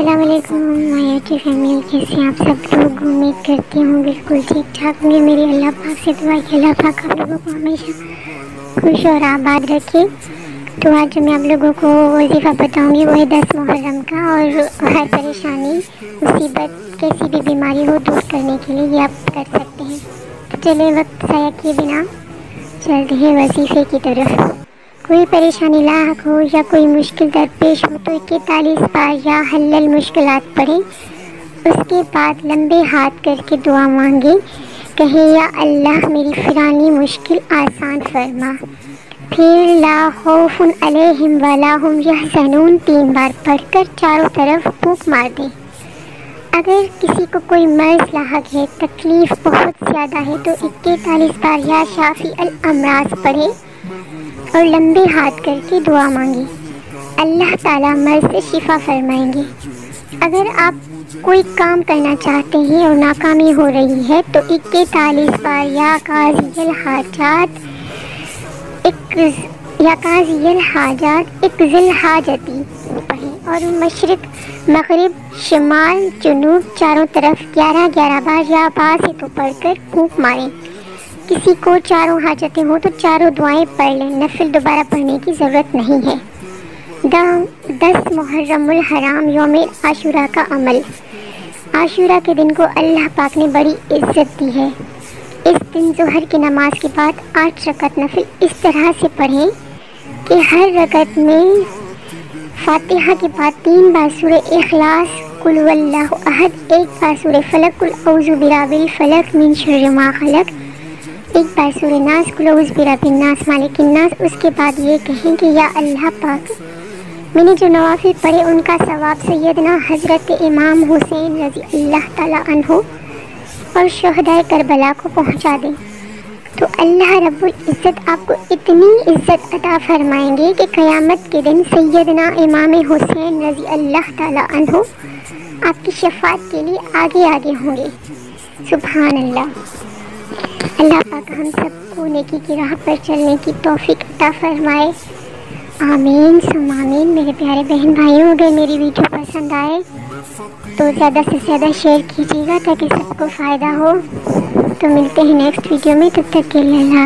السلام علیکم مایوٹی فیملی، کیسے آپ سب لوگ؟ امید کرتی ہوں بالکل ٹھیک ٹھاک ہوں گے۔ میری اللہ پاک سے دعا کہ اللہ پاک آپ لوگوں کو ہمیشہ خوش اور آباد رکھے۔ تو آج میں آپ لوگوں کو وظیفہ بتاؤں گی، وہ ہے 10 محرم کا، اور ہر پریشانی مصیبت کیسی بھی بیماری ہو دور کرنے کے لیے یہ آپ کر سکتے ہیں۔ تو چلیں وقت ضائع کیے بنا چلتے ہیں وظیفے کی طرف۔ کوئی پریشانی لاحق ہو یا کوئی مشکل درپیش ہو تو 41 بار یا حل المشکلات پڑھیں۔ اس کے بعد لمبے ہاتھ کر کے دعا مانگیں، کہیں یا اللہ میری فلانی مشکل آسان فرما۔ پھر لا خوف علیہم ولا ہم یحزنون 3 بار پڑھ کر چاروں طرف پھونک مار دیں۔ اگر کسی کو کوئی مرض لاحق ہے، تکلیف بہت زیادہ ہے، تو 41 بار یا شافی الامراض پڑھیں اور لمبے ہاتھ کر کے دعا مانگیں، اللہ تعالیٰ مرض سے شفا فرمائیں گے۔ اگر آپ کوئی کام کرنا چاہتے ہیں اور ناکامی ہو رہی ہے تو 41 بار یا قاضی الحاجات اقضی الحاجتی پڑھیں، اور مشرق مغرب شمال جنوب چاروں طرف 11 بار یا سے تو پڑھ کر پھونک ماریں۔ کسی کو چاروں حاجتیں ہوں تو چاروں دعائیں پڑھ لیں، نفل دوبارہ پڑھنے کی ضرورت نہیں ہے۔ 10 محرم الحرام یوم عاشورہ کا عمل۔ عاشورہ کے دن کو اللہ پاک نے بڑی عزت دی ہے۔ اس دن ظہر کی نماز کے بعد 8 رکعت نفل اس طرح سے پڑھیں کہ ہر رکعت میں فاتحہ کے بعد 3 بار سورہ اخلاص، قل هو اللہ احد، 1 بار سورہ فلق، قل اعوذ برب الفلق من شر ما خلق، 1 بار سورہ ناس، قل اعوذ برب الناس مالک الناس۔ اس کے بعد یہ کہیں کہ یا اللہ پاک، میں نے جو نوافل پڑھے ان کا ثواب سیدنا حضرت امام حسین رضی اللہ تعالیٰ عنہ اور شہدائے کربلا کو پہنچا دیں، تو اللہ رب العزت آپ کو اتنی عزت عطا فرمائیں گے کہ قیامت کے دن سیدنا امام حسین رضی اللہ تعالیٰ عنہ آپ کی شفاعت کے لیے آگے ہوں گے۔ سبحان اللہ۔ اللہ پاک ہم سب کو نیکی کی راہ پر چلنے کی توفیق عطا فرمائے، آمین ثم آمین۔ میرے پیارے بہن بھائیوں، اگر میری ویڈیو پسند آئے تو زیادہ سے زیادہ شیئر کیجیے گا تاکہ سب کو فائدہ ہو۔ تو ملتے ہیں نیکسٹ ویڈیو میں، تب تک کے لیے اللہ